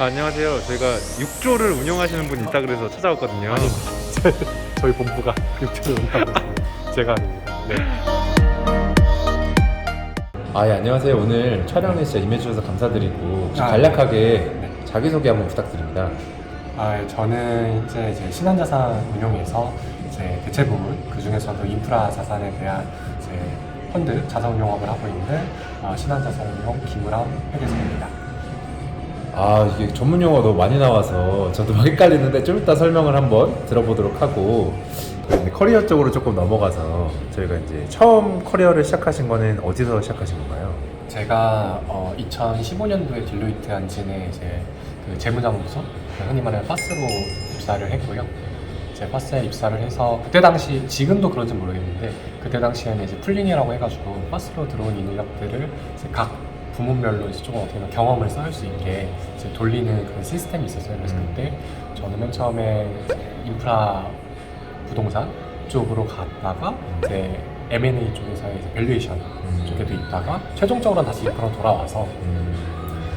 안녕하세요. 저희가 6조를 운영하시는 분이 있다 그래서 찾아왔거든요. 저희 본부가 육체를 운영하고 있습니다. 제가 아닙니다. 네. 예, 안녕하세요. 오늘 촬영에 진짜 임해주셔서 감사드리고 혹시 네. 간략하게 자기소개 한번 부탁드립니다. 저는 이제 신한자산 운용에서 이제 대체 부분, 그 중에서도 인프라 자산에 대한 이제 펀드 자산 운용업을 하고 있는 신한자산 운용 김우람 회계사입니다. 이게 전문 용어 너무 많이 나와서 저도 막 헷갈리는데 좀 이따 설명을 한번 들어보도록 하고, 이제 커리어 쪽으로 조금 넘어가서 저희가 이제 처음 커리어를 시작하신 거는 어디서 시작하신 건가요? 제가 2015년도에 딜로이트 안진에 이제 그 재무자문부서, 흔히 말하는 파스로 입사를 했고요. 이제 파스에 입사를 해서 그때 당시, 지금도 그런지 모르겠는데 그때 당시에는 이제 풀링이라고 해가지고 파스로 들어온 인력들을 이제 각 부문별로 이제 조금 어떻게 보면 경험을 쌓을 수 있게 이제 돌리는 그런 시스템이 있었어요. 그래서 그때 저는 맨 처음에 인프라 부동산 쪽으로 갔다가 이제 M&A 쪽에서의 이제 밸류에이션 쪽에도 있다가 최종적으로는 다시 인프라로 돌아와서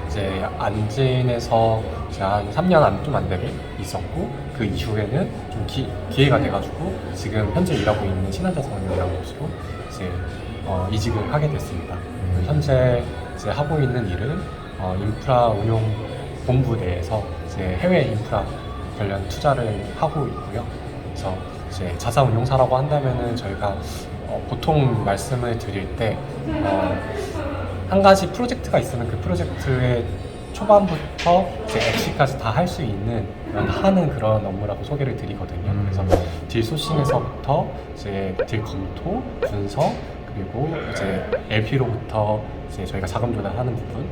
이제 안진에서 이제 한 3년 좀 안 되게 있었고, 그 이후에는 좀 기회가 돼가지고 지금 현재 일하고 있는 신한자산운용이라는 곳으로 이제 이직을 하게 됐습니다. 현재 이제 하고 있는 일은 인프라 운용 본부 내에서 이제 해외 인프라 관련 투자를 하고 있고요. 그래서 이제 자산 운용사라고 한다면은 저희가 보통 말씀을 드릴 때 한 가지 프로젝트가 있으면 그 프로젝트의 초반부터 이제 엑시까지 다 할 수 있는 하는 그런 업무라고 소개를 드리거든요. 그래서 딜 소싱에서부터 이제 딜 검토, 분석, 그리고 이제 LP로부터 이제 저희가 자금 조달하는 부분,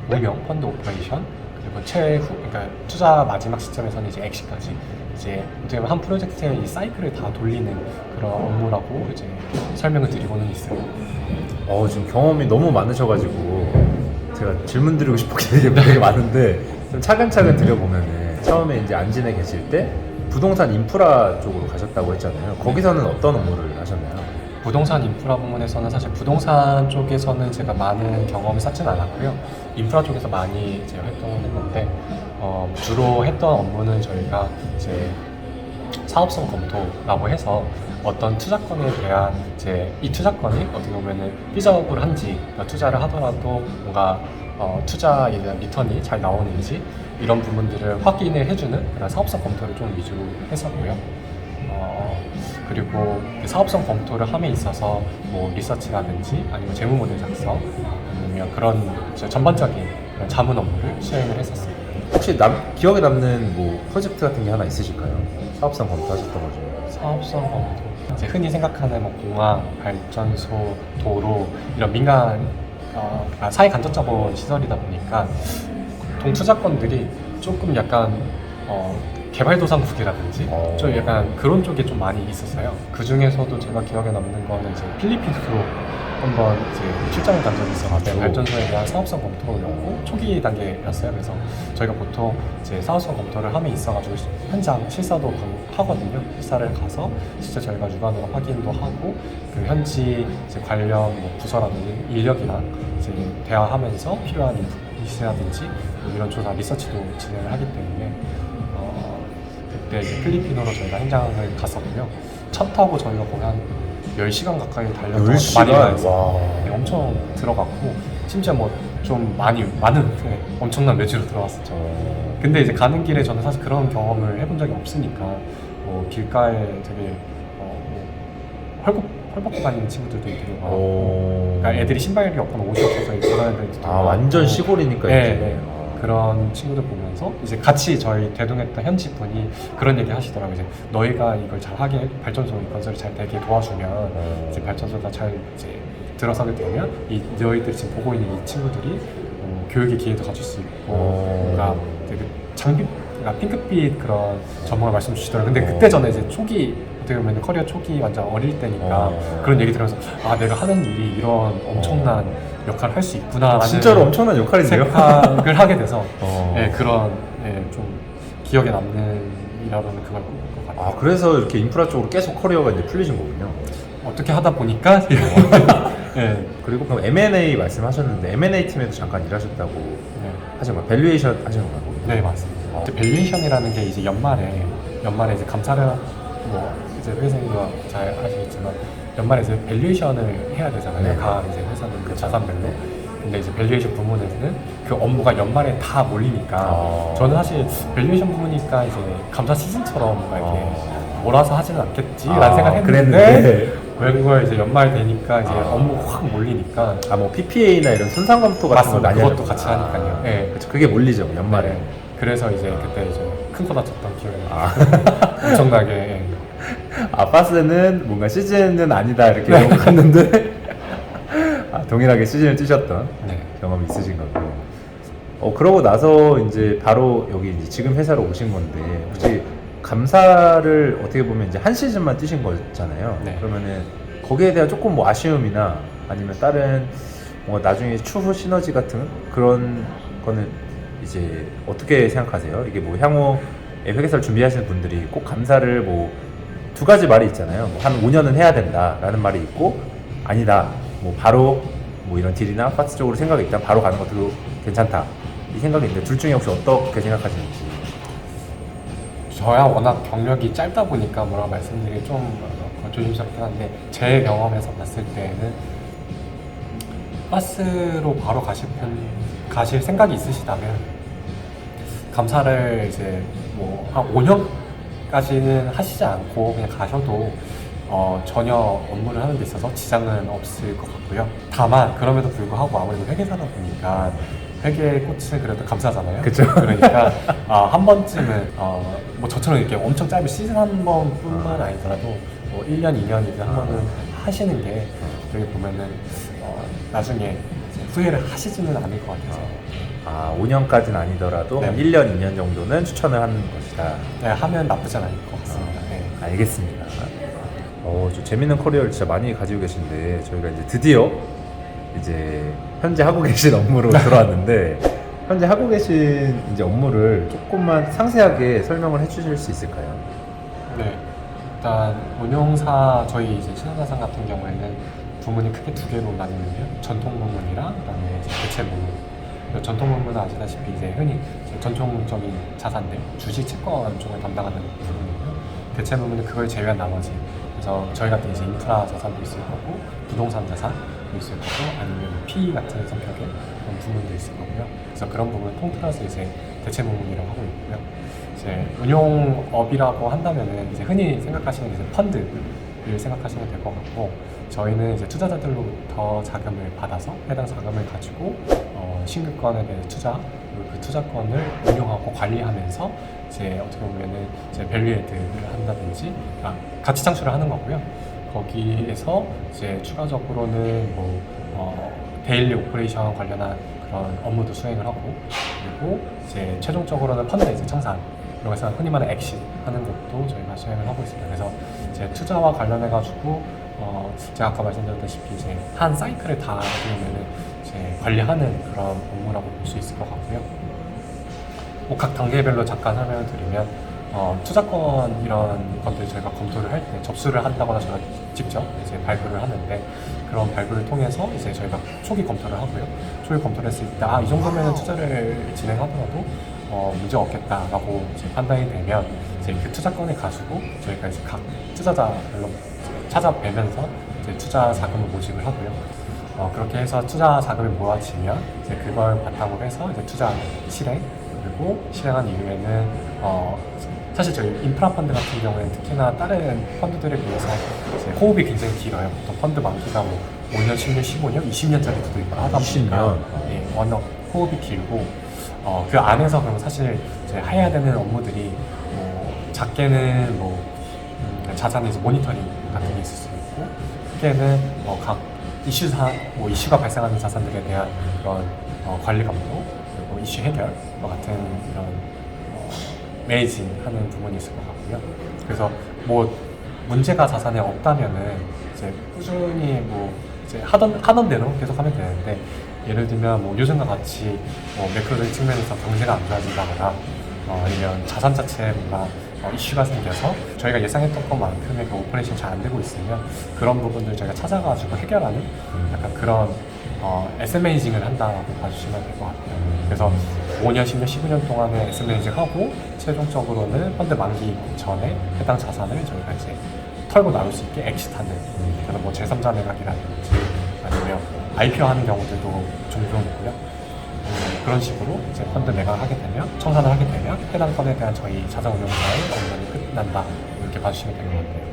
운영, 펀드 오퍼레이션, 그리고 그러니까 투자 마지막 시점에서는 이제 엑시까지 이제 어떻게 보면 한 프로젝트의 이 사이클을 다 돌리는 그런 업무라고 이제 설명을 드리고는 있어요. 지금 경험이 너무 많으셔가지고 제가 질문 드리고 싶은 게 되게 많은데 좀 차근차근 드려보면은, 처음에 이제 안진에 계실 때 부동산 인프라 쪽으로 가셨다고 했잖아요. 거기서는 어떤 업무를 하셨나요? 부동산 인프라 부문에서는 사실 부동산 쪽에서는 제가 많은 경험을 쌓지는 않았고요. 인프라 쪽에서 많이 이제 활동을 했는데 주로 했던 업무는 저희가 이제 사업성 검토라고 해서 어떤 투자건에 대한 이제 이 투자건이 어떻게 보면은 피저블한지, 투자를 하더라도 뭔가 투자에 대한 리턴이 잘 나오는지 이런 부분들을 확인을 해주는 그런 사업성 검토를 좀 위주로 했었고요. 그리고 그 사업성 검토를 함에 있어서 뭐 리서치라든지 아니면 재무 모델 작성, 아니면 그런 전반적인 그런 자문 업무를 수행을 했었어요. 혹시 기억에 남는 뭐 프로젝트 같은 게 하나 있으실까요? 사업성 검토하셨던 거 중에. 사업성 검토, 이제 흔히 생각하는 뭐 공항, 발전소, 도로 이런 민간 사회 간접 자본 시설이다 보니까 동투자권들이 조금 약간 개발도상국이라든지 좀 약간 그런 쪽에 좀 많이 있었어요. 그 중에서도 제가 기억에 남는 거는 이제 필리핀으로 한번 이제 출장을 간 적이 있었는데, 발전소에 대한 사업성 검토였고 초기 단계였어요. 그래서 저희가 보통 이제 사업성 검토를 함에 있어가지고 현장 실사도 하거든요. 실사를 가서 진짜 저희가 육안으로 확인도 하고, 그 현지 이제 관련 뭐 부서라든지 인력이랑 이제 대화하면서 필요한 인풋이라든지 뭐 이런 조사 리서치도 진행을 하기 때문에 그때 이제 필리핀으로 저희가 현장을 갔었고요. 차 타고 저희가 거의 한 10시간 가까이 달려서 10시간? 마닐라에서 엄청 들어갔고, 심지어 뭐 좀 많은 엄청난 외주로 들어갔었죠. 근데 이제 가는 길에 저는 사실 그런 경험을 해본 적이 없으니까 뭐 길가에 되게 헐벗고 다니는 친구들도 있고, 그러니까 애들이 신발이 없거나 옷이 없어서 그런 애들도 있고, 완전 시골이니까 네, 이제. 네. 그런 친구들 보면서 이제 같이 저희 대동했던 현지 분이 그런 얘기 하시더라고요. 이제 너희가 이걸 잘하게, 발전소 건설을 잘 되게 도와주면 이제 발전소가 잘 이제 들어서게 되면 너희들이 지금 보고 있는 이 친구들이 교육의 기회도 가질 수 있고, 뭔가 되게 그러니까 핑크빛 그런 전망을 말씀 주시더라고요. 근데 그때 전에 이제 초기, 어떻게 보면 커리어 초기 완전 어릴 때니까 그런 얘기 들으면서 내가 하는 일이 이런 엄청난 역할을 할 수 있구나. 진짜로 엄청난 역할인데요? 생각을 하게 돼서 네, 그런 좀 기억에 남는 일화로는 그걸 꼽을 것 같아요. 그래서 이렇게 인프라 쪽으로 계속 커리어가 이제 풀리신 거군요. 어떻게 하다 보니까 네. 그리고 그럼 M&A 말씀하셨는데 M&A 팀에도 잠깐 일하셨다고 네. 하신 거예요? 밸류에이션 하신 건가요? 네, 맞습니다. 이제 밸류에이션이라는 게 이제 연말에 이제 감사를 뭐 이제 회사가 잘 아시겠지만 연말에 이제 밸류에이션을 해야 되잖아요. 네. 다 이제 회사들 자산별로. 근데 이제 밸류에이션 부문에서는 그 업무가 연말에 다 몰리니까 저는 사실 밸류에이션 부문이니까 이제 감사 시즌처럼 뭔가 이렇게 몰아서 하지는 않겠지라는 생각을 했는데 왜 그걸 이제 연말 되니까 이제 업무가 확 몰리니까 뭐 PPA나 이런 손상 검토 같은 거 맞습니다. 많이 그것도 하셨구나. 같이 하니까요. 네. 그렇죠. 그게 몰리죠 연말에. 네. 그래서 이제 그때 이제 큰 거 다쳤던 기억이 엄청나게. 예. 파스는 뭔가 시즌은 아니다 이렇게 생각했는데 동일하게 시즌을 뛰셨던 네. 경험이 있으신 거고. 그러고 나서 이제 바로 여기 이제 지금 회사로 오신 건데 혹시 감사를 어떻게 보면 이제 한 시즌만 뛰신 거잖아요. 네. 그러면은 거기에 대한 조금 뭐 아쉬움이나 아니면 다른 뭐 나중에 추후 시너지 같은 그런 거는 이제 어떻게 생각하세요? 이게 뭐 향후에 회계사를 준비하시는 분들이 꼭 감사를 뭐 두 가지 말이 있잖아요. 뭐 한 5년은 해야 된다라는 말이 있고 아니다. 뭐 바로 뭐 이런 딜이나 파트 쪽으로 생각이 있다 바로 가는 것도 괜찮다. 이 생각이 있는데 둘 중에 혹시 어떻게 생각하시는지. 저야 워낙 경력이 짧다 보니까 뭐라고 말씀드리기 좀 조심스럽긴 한데 제 경험에서 봤을 때는 파스로 바로 가실 생각이 있으시다면 감사를 이제 뭐 한 5년까지는 하시지 않고 그냥 가셔도 전혀 업무를 하는 데 있어서 지장은 없을 것 같고요. 다만 그럼에도 불구하고 아무래도 회계사다 보니까 회계의 꽃은 그래도 감사잖아요. 그쵸. 그러니까 한 번쯤은 뭐 저처럼 이렇게 엄청 짧은 시즌 한 번뿐만 아니더라도 뭐 1년, 2년이든 한 번은 하시는 게 여기 보면은 나중에 후회를 하시지는 않을 것 같아서 5년까지는 아니더라도 네. 1년, 2년 정도는 추천을 하는 것이다. 네, 하면 나쁘지 않을 것 같습니다. 네. 알겠습니다. 저 재밌는 커리어를 진짜 많이 가지고 계신데 저희가 이제 드디어 이제 현재 하고 계신 업무로 들어왔는데 현재 하고 계신 이제 업무를 조금만 상세하게 설명을 해주실 수 있을까요? 네, 일단 운용사 저희 이제 신한자산 같은 경우에는 부문이 크게 두 개로 나뉘는데요. 전통 부문이랑 그다음에 이제 대체 부문. 전통 부문은 아시다시피 이제 흔히 이제 전통적인 자산들, 주식, 채권 쪽을 담당하는 부문이고요. 대체 부문은 그걸 제외한 나머지. 그래서 저희 같은 이제 인프라 자산도 있을 거고, 부동산 자산도 있을 거고, 아니면 PE 같은 성격의 그런 부문도 있을 거고요. 그래서 그런 부분을 통틀어서 이제 대체 부문이라고 하고 있고요. 이제 운용업이라고 한다면은 이제 흔히 생각하시는 이제 펀드를 생각하시면 될 것 같고, 저희는 이제 투자자들로부터 자금을 받아서 해당 자금을 가지고 신규권에 대해 투자 그리고 그 투자권을 운용하고 관리하면서 이제 어떻게 보면은 이제 밸류에드를 한다든지 가치 창출을 하는 거고요. 거기에서 이제 추가적으로는 뭐 데일리 오퍼레이션 관련한 그런 업무도 수행을 하고 그리고 이제 최종적으로는 펀드 이제 청산 그리고 해서 흔히 말하는 엑시 하는 것도 저희가 수행을 하고 있습니다. 그래서 이제 투자와 관련해 가지고 제가 아까 말씀드렸다시피 이제 한 사이클을 다 어떻게 보면은 이제 관리하는 그런 업무라고 볼 수 있을 것 같고요. 뭐 각 단계별로 잠깐 설명을 드리면 투자권 이런 것들 저희가 검토를 할 때 접수를 한다거나 저희가 직접 이제 발부를 하는데 그런 발부를 통해서 이제 저희가 초기 검토를 하고요. 초기 검토를 했을 때 이 정도면 투자를 진행하더라도 문제 없겠다라고 이제 판단이 되면 이제 그 투자권을 가지고 저희가 이제 각 투자자별로 찾아뵈면서 이제 투자 자금을 모집을 하고요. 그렇게 해서 투자 자금이 모아지면 이제 그걸 바탕으로 해서 이제 투자 실행 그리고 실행한 이후에는 사실 저희 인프라 펀드 같은 경우에는 특히나 다른 펀드들에 비해서 이제 호흡이 굉장히 길어요. 보통 펀드 만기가 뭐 5년, 10년, 15년, 20년짜리도 있고 하다 보니까 예, 워낙 호흡이 길고 그 안에서 그럼 사실 이제 해야 되는 업무들이 뭐 작게는 뭐 자산의 이제 모니터링 같은 게 있을 수 있고 크게는 각 이슈가 발생하는 자산들에 대한 그런 관리 감독 그리고 이슈 해결 같은 이런 매니징 하는 부분이 있을 것 같고요. 그래서 뭐 문제가 자산에 없다면은 이제 꾸준히 뭐 이제 하던 대로 계속 하면 되는데 예를 들면 뭐 요즘과 같이 매크로적인 측면에서 경제가 안 좋아진다거나 아니면 자산 자체에 뭔가 이슈가 생겨서 저희가 예상했던 것만큼의 그 오퍼레이션이 잘 안 되고 있으면 그런 부분들 저희가 찾아가지고 해결하는 약간 그런 에셋 매니징을 한다고 봐주시면 될 것 같아요. 그래서 5년, 10년, 15년 동안의 에셋 매니징 하고 최종적으로는 펀드 만기 전에 해당 자산을 저희가 이제 털고 나올 수 있게 엑시트하는 그런 뭐 제3자 매각이라든지 아니면 IPO 하는 경우들도 종종 있고요. 그런 식으로 이제 펀드 매각하게 되면 청산을 하게 되면 해당 건에 대한 저희 자산 운용사의 업무는 끝난다 이렇게 봐주시면 될 것 같아요.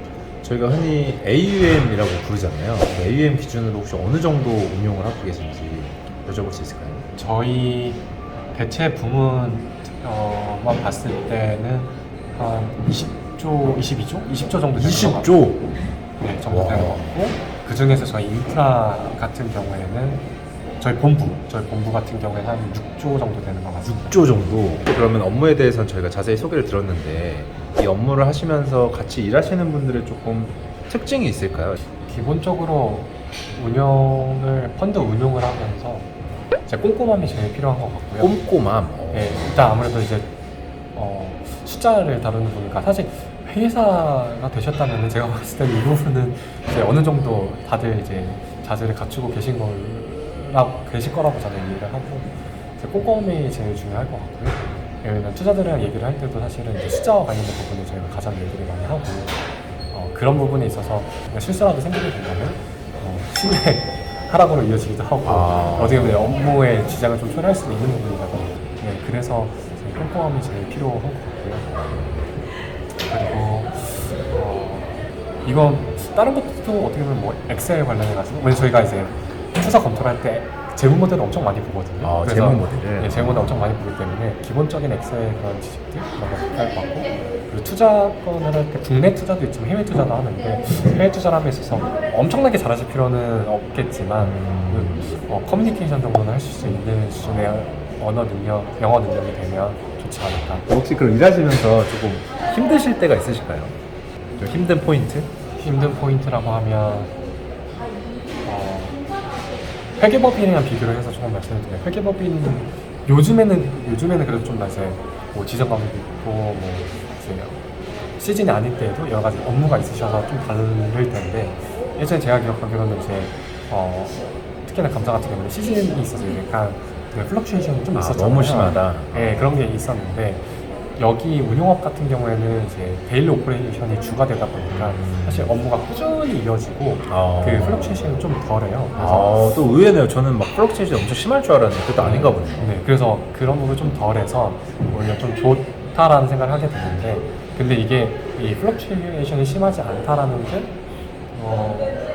저희가 흔히 AUM이라고 부르잖아요. 그 AUM 기준으로 혹시 어느 정도 운용을 하고 계신지 여쭤볼 수 있을까요? 저희 대체 부문만 봤을 때는 한 20조, 22조? 20조 정도 되는 것 20조? 네, 정도 와. 되는 것 같고 그 중에서 저희 인프라 같은 경우에는 저희 본부 같은 경우에는 한 6조 정도 되는 것 같습니다. 6조 정도? 그러면 업무에 대해서는 저희가 자세히 소개를 들었는데 이 업무를 하시면서 같이 일하시는 분들의 조금 특징이 있을까요? 기본적으로 펀드 운용을 하면서 이제 꼼꼼함이 제일 필요한 것 같고요. 꼼꼼함. 네, 일단 아무래도 이제 숫자를 다루는 분이니까 사실 회사가 되셨다면 제가 봤을 때는 이 부분은 이제 어느 정도 다들 이제 자질을 갖추고 계실 거라고 저는 이해를 하고 이제 꼼꼼함이 제일 중요할 것 같고요. 왜냐면 투자들이랑 얘기를 할 때도 사실은 이제 숫자와 관련된 부분을 저희가 가장 얘기를 많이 하고 그런 부분에 있어서 실수라도 생기게 된다면 신뢰 하락으로 이어지기도 하고 어떻게 보면 업무에 지장을 좀 초래할 수도 있는 부분이다 보니까 그래서 꼼꼼함이 제일 필요한 것 같고요. 그리고 이건 다른 것도 어떻게 보면 뭐 엑셀 관련해가지고 왜냐면 저희가 이제 투자 검토를 할 때 재무 모델을 엄청 많이 보거든요. 재무 모델을? 네, 재무 모델 엄청 많이 보기 때문에 기본적인 엑셀 그런 지식들 그런 거 필요할 것 같고 그리고 투자권을 할 때 국내 투자도 있지만 해외 투자도 하는데 해외 투자를 함에 있어서 엄청나게 잘하실 필요는 없겠지만 커뮤니케이션 정도는 하실 수 있는 수준의 영어 능력이 되면 좋지 않을까. 혹시 그럼 일하시면서 조금 힘드실 때가 있으실까요? 좀 힘든 포인트? 힘든 포인트라고 하면 회계법인이랑 비교를 해서 조금 말씀을 드려요. 회계법인 요즘에는 그래도 좀 이제 뭐 지정감도 있고 뭐 이제 시즌이 아닐 때에도 여러 가지 업무가 있으셔서 좀 다를 텐데 예전에 제가 기억하기로는 이제 특히나 감사 같은 경우는 시즌이 있어서 약간 플럭추에이션이 좀 있었잖아요. 너무 심하다. 네, 그런 게 있었는데 여기 운용업 같은 경우에는 이제 데일리 오퍼레이션이 주가 되다 보니까 사실 업무가 꾸준히 이어지고 그 플럭추에이션이 좀 덜해요. 그래서 또 의외네요. 저는 막 플럭추에이션이 엄청 심할 줄 알았는데 그것도 아닌가 보네요. 네, 그래서 그런 부분이 좀 덜해서 오히려 좀 좋다라는 생각을 하게 되는데 근데 이게 이 플럭추에이션이 심하지 않다라는 게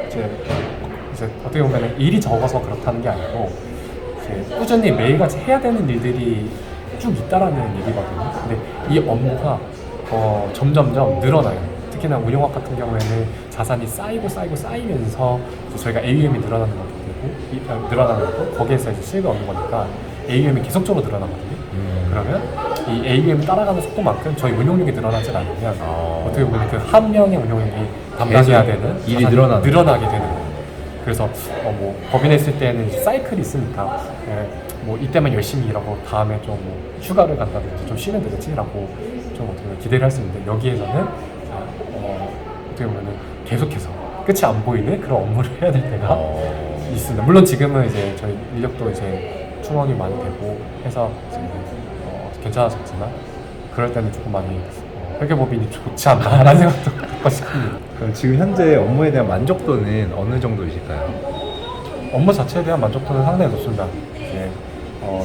이제 어떻게 보면 일이 적어서 그렇다는 게 아니고 이제 꾸준히 매일같이 해야 되는 일들이 쭉 있다라는 얘기거든요. 근데 이 업무가 점점점 늘어나요. 특히나 운용학 같은 경우에는 자산이 쌓이면서 저희가 AUM이 늘어나는 거고 거기에서 이제 수익을 얻는 거니까 AUM이 계속적으로 늘어나거든요. 그러면 이 AUM 따라가는 속도만큼 저희 운용력이 늘어나지 않으면 어떻게 보면 그 한 명의 운용력이 담당해야 되는 일이 늘어나게 되는 거예요. 그래서 뭐 법인에 있을 때는 사이클이 있으니까 뭐 이때만 열심히 일하고 다음에 좀 뭐 휴가를 간다든지 좀 쉬면 되겠지라고 좀 어떻게 보면 기대를 할 수 있는데 여기에서는 어떻게 보면은 계속해서 끝이 안 보이는 그런 업무를 해야 될 때가 있습니다. 물론 지금은 이제 저희 인력도 이제 충원이 많이 되고 해서 이제 괜찮아졌지만 그럴 때는 조금 많이 회계법인이 좋지 않나라는 생각도 갖고 싶습니다. 그럼 지금 현재 업무에 대한 만족도는 어느 정도이실까요? 업무 자체에 대한 만족도는 상당히 높습니다. 이제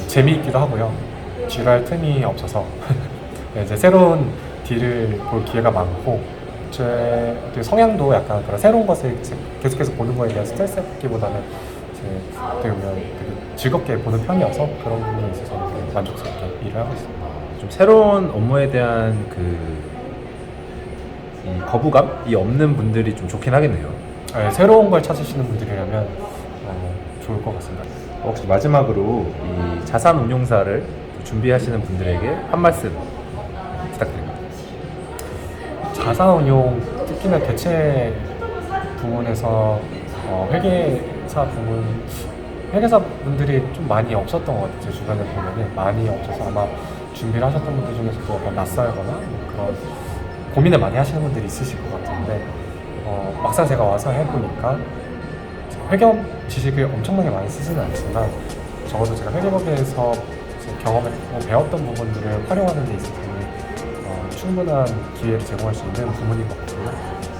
재미있기도 하고요. 지루할 틈이 없어서 이제 새로운 딜을 볼 기회가 많고 제 성향도 약간 그런 새로운 것을 계속해서 보는 거에 대한 스트레스기보다는 이제 어떻게 보면 되게 즐겁게 보는 편이어서 그런 부분에 있어서 되게 만족스럽게 일을 하고 있습니다. 좀 새로운 업무에 대한 이 거부감이 없는 분들이 좀 좋긴 하겠네요. 네, 새로운 걸 찾으시는 분들이라면 좋을 것 같습니다. 혹시 마지막으로 이 자산 운용사를 준비하시는 분들에게 한 말씀 부탁드립니다. 자산운용 특히나 대체 부문에서 회계사 분들이 좀 많이 없었던 것 같아요. 제 주변에 보면은 많이 없어서 아마 준비를 하셨던 분들 중에서도 약간 낯설거나 뭐 그런 고민을 많이 하시는 분들이 있으실 것 같은데 막상 제가 와서 해보니까 회계업 지식을 엄청나게 많이 쓰지는 않지만 적어도 제가 회계법에서 경험했고 배웠던 부분들을 활용하는 데 있어서는 충분한 기회를 제공할 수 있는 부분인 것 같고요.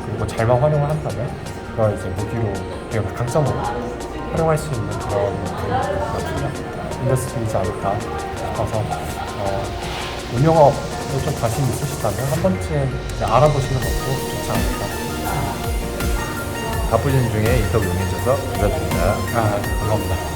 그리고 잘만 활용을 한다면 그걸 이제 무기로 배움의 강점으로 활용할 수 있는 그런 인더스트리이지 않을까 싶어서 운영업에 좀 관심 있으시다면 한 번쯤 이제 알아보시는 것도 좋지 않을까. 바쁘신 중에 인터뷰 응해주셔서 감사드립니다. 감사합니다.